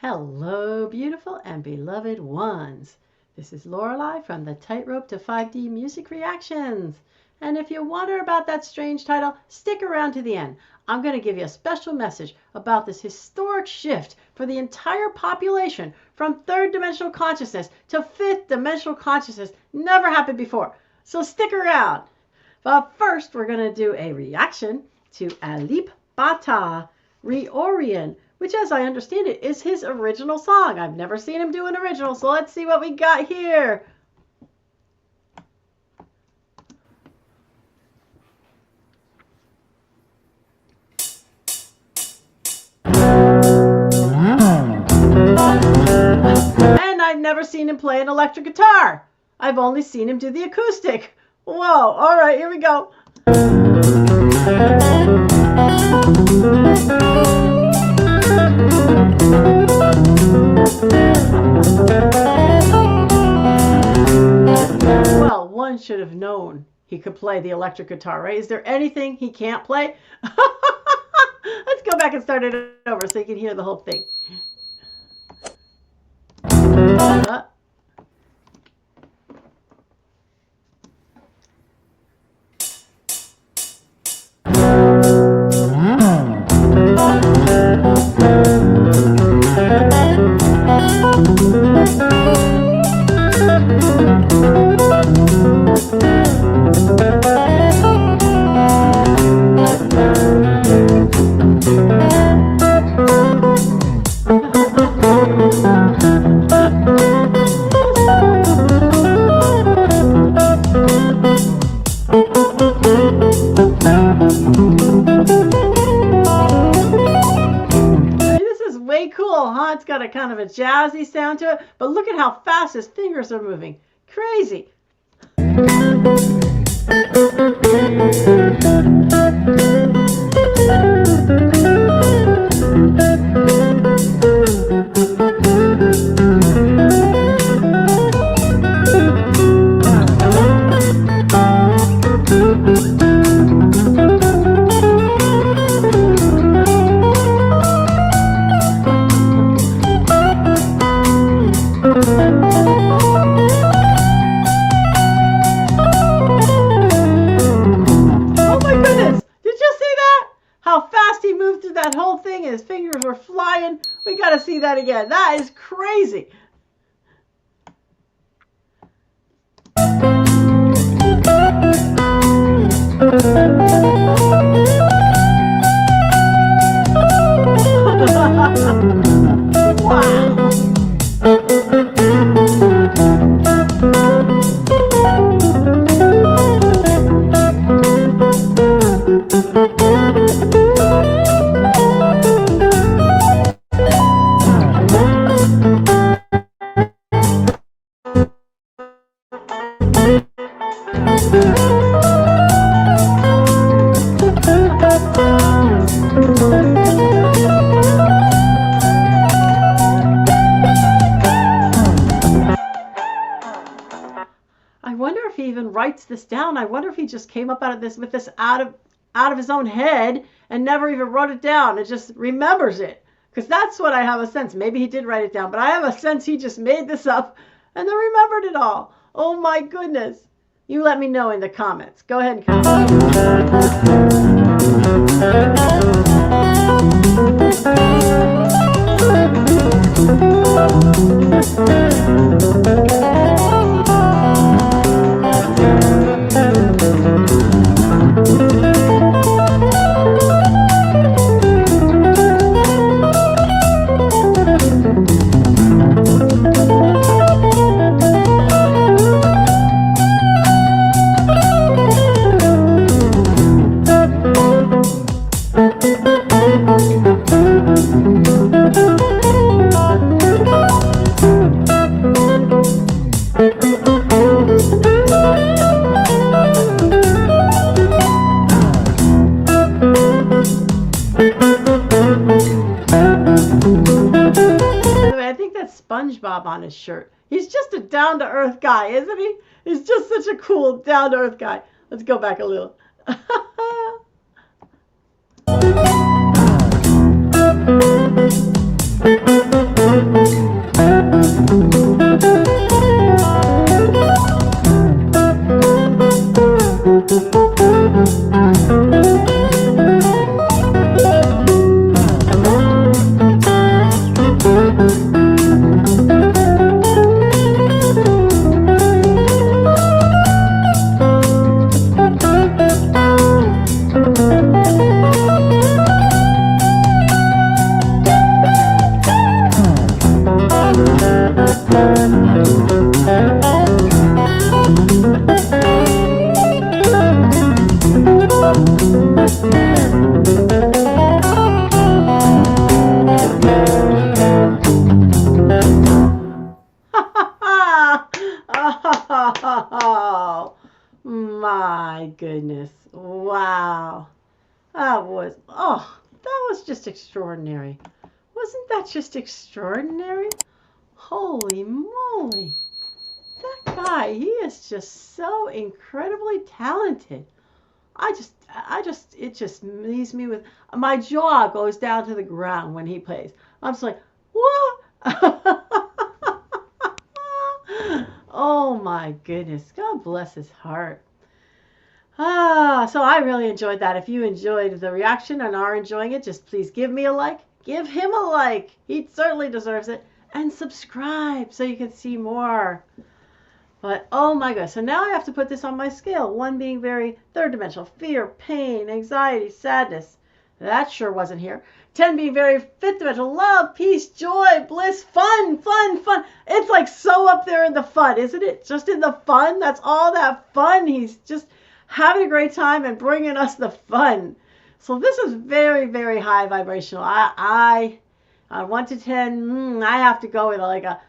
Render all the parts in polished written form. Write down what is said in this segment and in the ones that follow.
Hello, beautiful and beloved ones. This is Lorelei from the Tightrope to 5D Music Reactions. And if you wonder about that strange title, stick around to the end. I'm going to give you a special message about this historic shift for the entire population from third dimensional consciousness to fifth dimensional consciousness. Never happened before. So stick around. But first, we're going to do a reaction to Alip Bata, Reorien, which, as I understand it, is his original song. I've never seen him do an original, so let's see what we got here. And I've never seen him play an electric guitar. I've only seen him do the acoustic. Whoa, all right, here we go. Well, one should have known he could play the electric guitar, right? Is there anything he can't play? Let's go back and start it over so you can hear the whole thing. Cool, huh? It's got a kind of a jazzy sound to it, but look at how fast his fingers are moving. Crazy. How fast he moved through that whole thing, his fingers were flying. We got to see that again. That is crazy. Wow. I wonder if he even writes this down. I wonder if he just came up out of this with this out of his own head and never even wrote it down and just remembers it. Because that's what I have a sense. Maybe he did write it down, but I have a sense he just made this up and then remembered it all. Oh my goodness. You let me know in the comments. Go ahead and comment. SpongeBob on his shirt. He's just a down-to-earth guy, isn't he? He's just such a cool down-to-earth guy. Let's go back a little. Oh, my goodness. Wow. That was just extraordinary. Wasn't that just extraordinary? Holy moly. That guy, he is just so incredibly talented. It just leaves me with, my jaw goes down to the ground when he plays. I'm just like, what? Oh my goodness. God bless his heart. So I really enjoyed that. If you enjoyed the reaction and are enjoying it, just please give me a like. Give him a like. He certainly deserves it. And subscribe so you can see more. But oh my gosh, so now I have to put this on my scale. 1 being very third dimensional, fear, pain, anxiety, sadness. That sure wasn't here. 10 being very fifth dimensional, love, peace, joy, bliss, fun, fun, fun. It's like so up there in the fun, isn't it? Just in the fun. That's all that fun. He's just having a great time and bringing us the fun. So this is very, very high vibrational. I on 1 to 10, I have to go with like a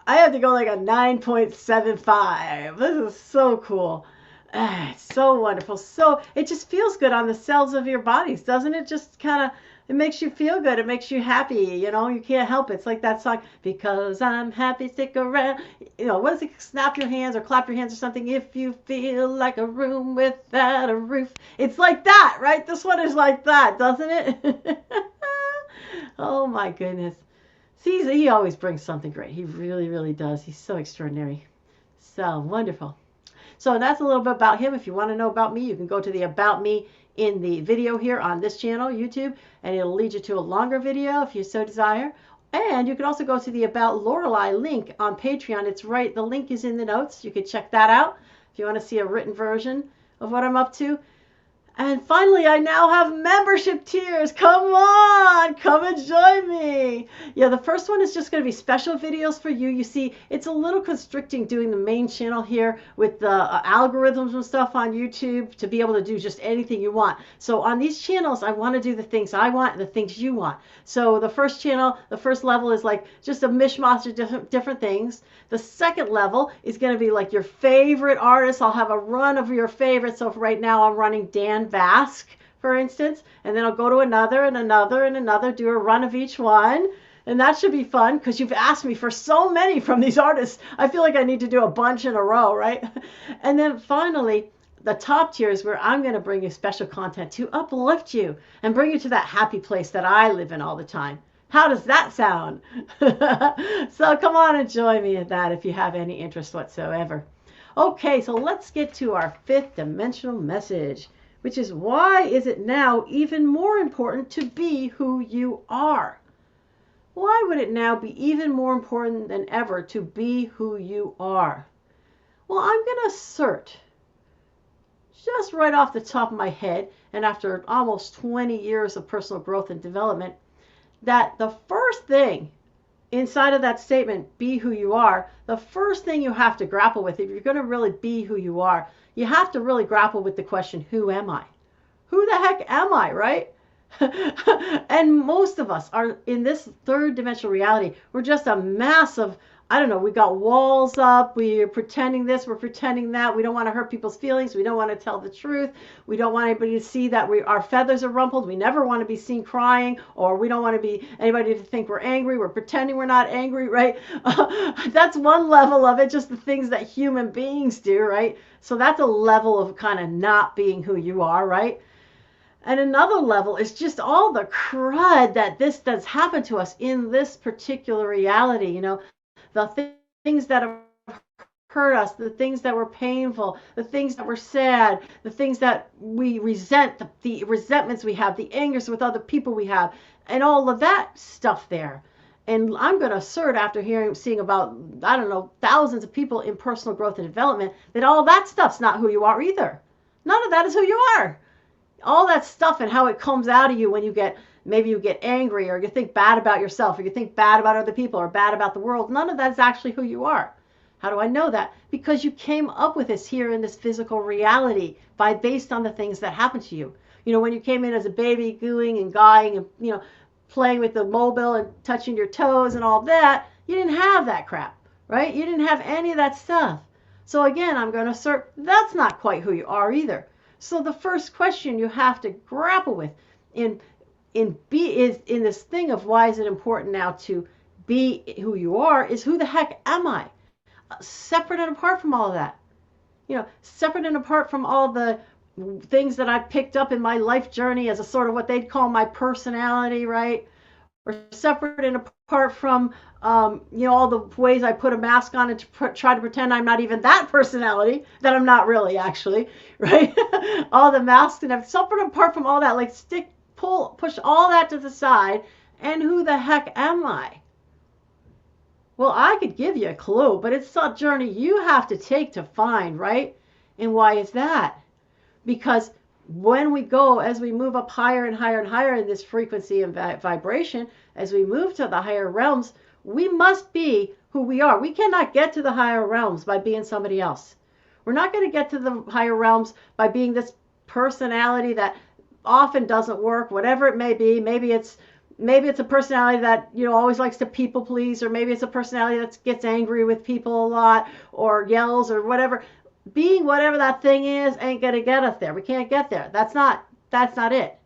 9.75. This is so cool. It's so wonderful. So it just feels good on the cells of your bodies, doesn't it? Just kind of, it makes you feel good. It makes you happy. You know, you can't help it. It's like that song, because I'm happy, stick around. You know, what is it? Snap your hands or clap your hands or something. If you feel like a room without a roof. It's like that, right? This one is like that, doesn't it? Oh my goodness. See, he always brings something great. He really, really does. He's so extraordinary. So wonderful. So that's a little bit about him. If you want to know about me, you can go to the About Me in the video here on this channel, YouTube, and it'll lead you to a longer video if you so desire. And you can also go to the About Lorelei link on Patreon. It's right, the link is in the notes. You can check that out if you want to see a written version of what I'm up to. And finally, I now have membership tiers. Come on, come and join me. Yeah, the first one is just going to be special videos for you. You see, it's a little constricting doing the main channel here with the algorithms and stuff on YouTube to be able to do just anything you want. So on these channels, I want to do the things I want and the things you want. So the first channel, the first level is like just a mishmash of different things. The second level is going to be like your favorite artists. I'll have a run of your favorites. So for right now, I'm running Dan Vasc, for instance, and then I'll go to another and another and another, do a run of each one, and that should be fun because you've asked me for so many from these artists. I feel like I need to do a bunch in a row, right? And then finally, the top tier is where I'm going to bring you special content to uplift you and bring you to that happy place that I live in all the time. How does that sound? So come on and join me in that if you have any interest whatsoever. Okay, so let's get to our fifth dimensional message, which is, why is it now even more important to be who you are? Why would it now be even more important than ever to be who you are? Well, I'm going to assert, just right off the top of my head, and after almost 20 years of personal growth and development, that the first thing inside of that statement, be who you are, the first thing you have to grapple with, if you're going to really be who you are, you have to really grapple with the question, who am I? Who the heck am I, right? And most of us are in this third dimensional reality. We're just a mass of, I don't know, we got walls up, we're pretending this, we're pretending that, we don't want to hurt people's feelings, we don't want to tell the truth, we don't want anybody to see that our feathers are rumpled, we never want to be seen crying, or we don't want to be anybody to think we're angry, we're pretending we're not angry, right? That's one level of it, just the things that human beings do, right? So that's a level of kind of not being who you are, right? And another level is just all the crud that's happened to us in this particular reality, you know, the things that have hurt us, the things that were painful, the things that were sad, the things that we resent, the resentments we have, the angers with other people we have, and all of that stuff there. And I'm going to assert, after seeing about, I don't know, thousands of people in personal growth and development, that all that stuff's not who you are either. None of that is who you are. All that stuff and how it comes out of you when maybe you get angry, or you think bad about yourself, or you think bad about other people, or bad about the world. None of that is actually who you are. How do I know that? Because you came up with this here in this physical reality based on the things that happened to you. When you came in as a baby, gooing and guying and, playing with the mobile and touching your toes and all that, you didn't have that crap, right? You didn't have any of that stuff. So again, I'm going to assert that's not quite who you are either. So the first question you have to grapple with in this thing of why is it important now to be who you are is, who the heck am I? Separate and apart from all of that. Separate and apart from all the things that I picked up in my life journey as a sort of what they'd call my personality, right? Or separate and apart from, all the ways I put a mask on and try to pretend I'm not even that personality, that I'm not really actually, right? All the masks, and separate and apart from all that, like push all that to the side, and who the heck am I? Well, I could give you a clue, but it's a journey you have to take to find, right? And why is that? Because as we move up higher and higher and higher in this frequency and vibration, as we move to the higher realms, we must be who we are. We cannot get to the higher realms by being somebody else. We're not going to get to the higher realms by being this personality that often doesn't work, whatever it may be. Maybe it's a personality that always likes to people please, or maybe it's a personality that gets angry with people a lot, or yells, or whatever. Being whatever that thing is ain't gonna get us there. We can't get there. That's not it.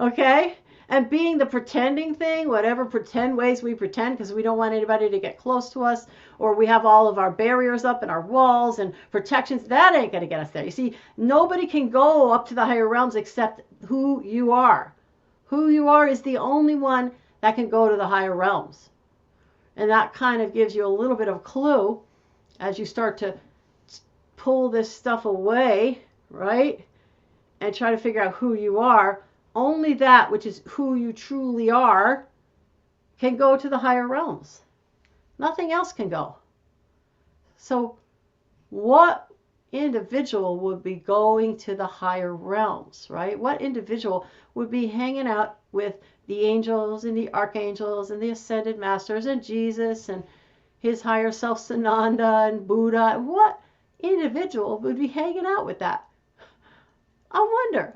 Okay? And being the pretending thing, whatever pretend ways we pretend, because we don't want anybody to get close to us, or we have all of our barriers up and our walls and protections, that ain't gonna get us there. You see, nobody can go up to the higher realms except who you are. Who you are is the only one that can go to the higher realms. And that kind of gives you a little bit of a clue as you start to pull this stuff away, right? And try to figure out who you are. Only that which is who you truly are can go to the higher realms. Nothing else can go. So what individual would be going to the higher realms, right? What individual would be hanging out with the angels and the archangels and the ascended masters and Jesus and his higher self Sananda and Buddha? What individual would be hanging out with that? I wonder.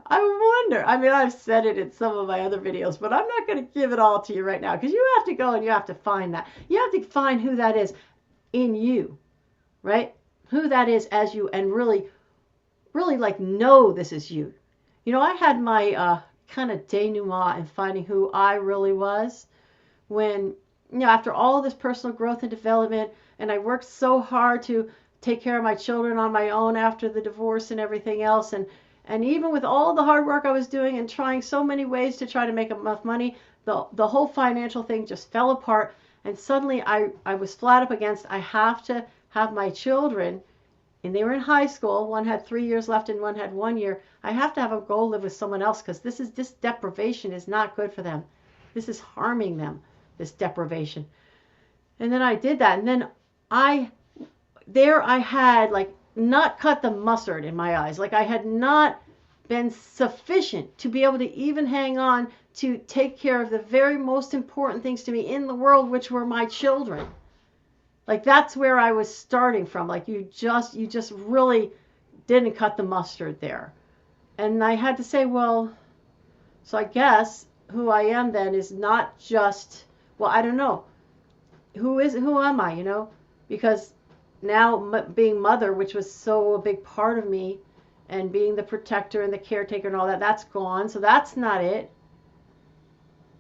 I mean, I've said it in some of my other videos, but I'm not going to give it all to you right now, because you have to go and you have to find that. You have to find who that is in you, right? Who that is as you, and really like know this is you. I had my kind of denouement in finding who I really was when, after all this personal growth and development, and I worked so hard to take care of my children on my own after the divorce and everything else, and even with all the hard work I was doing and trying so many ways to try to make enough money, the whole financial thing just fell apart, and suddenly I was flat up against, I have to have my children, and they were in high school. One had 3 years left and one had 1 year. I have to have them go live with someone else, because this deprivation is not good for them. This is harming them, this deprivation. And then I did that, and then I had like not cut the mustard in my eyes. Like I had not been sufficient to be able to even hang on to take care of the very most important things to me in the world, which were my children. Like that's where I was starting from. Like you just really didn't cut the mustard there. And I had to say, well, so I guess who I am then is not just, well, I don't know. Who am I, Because now being mother, which was so a big part of me, and being the protector and the caretaker and all that, that's gone. So that's not it.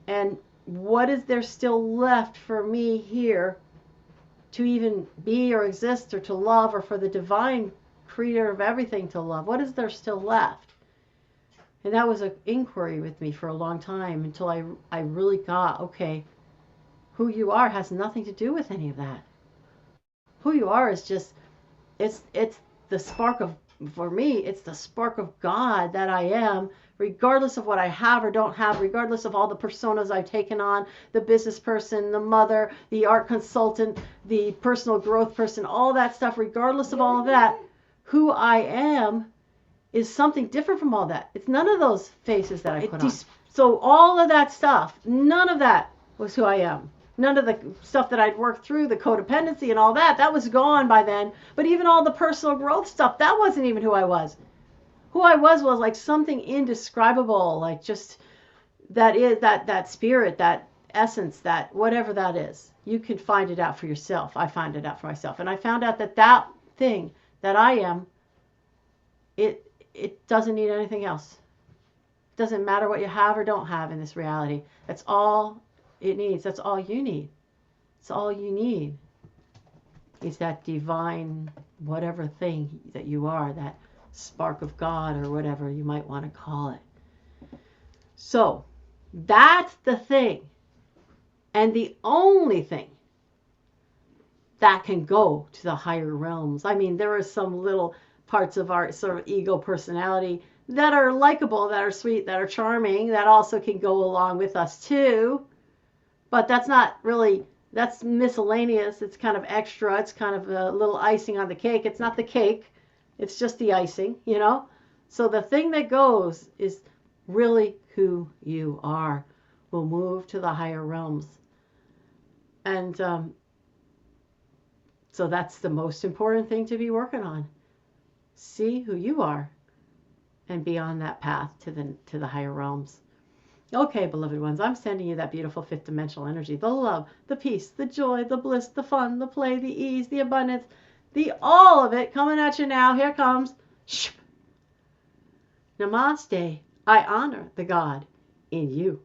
And what is there still left for me here to even be or exist or to love, or for the divine creator of everything to love? What is there still left? And that was an inquiry with me for a long time, until I really got, okay, who you are has nothing to do with any of that. Who you are is just, it's the spark of, for me, it's the spark of God that I am, regardless of what I have or don't have, regardless of all the personas I've taken on, the business person, the mother, the art consultant, the personal growth person, all that stuff, regardless of all of that, who I am is something different from all that. It's none of those faces that I put on. So all of that stuff, none of that was who I am. None of the stuff that I'd worked through, the codependency and all that, that was gone by then. But even all the personal growth stuff, that wasn't even who I was. Who I was like something indescribable, like just that is that spirit, that essence, that whatever that is. You can find it out for yourself. I find it out for myself. And I found out that thing that I am, it doesn't need anything else. It doesn't matter what you have or don't have in this reality. That's all it needs. That's all you need. It's all you need. It's that divine whatever thing that you are, that spark of God or whatever you might want to call it. So that's the thing. And the only thing that can go to the higher realms. I mean, there are some little parts of our sort of ego personality that are likable, that are sweet, that are charming, that also can go along with us too. But that's not really, that's miscellaneous. It's kind of extra. It's kind of a little icing on the cake. It's not the cake. It's just the icing, you know? So the thing that goes is really who you are. Will move to the higher realms. And so that's the most important thing to be working on. See who you are and be on that path to the higher realms. Okay, beloved ones, I'm sending you that beautiful fifth dimensional energy, the love, the peace, the joy, the bliss, the fun, the play, the ease, the abundance, the all of it coming at you now. Here comes. Namaste. I honor the God in you.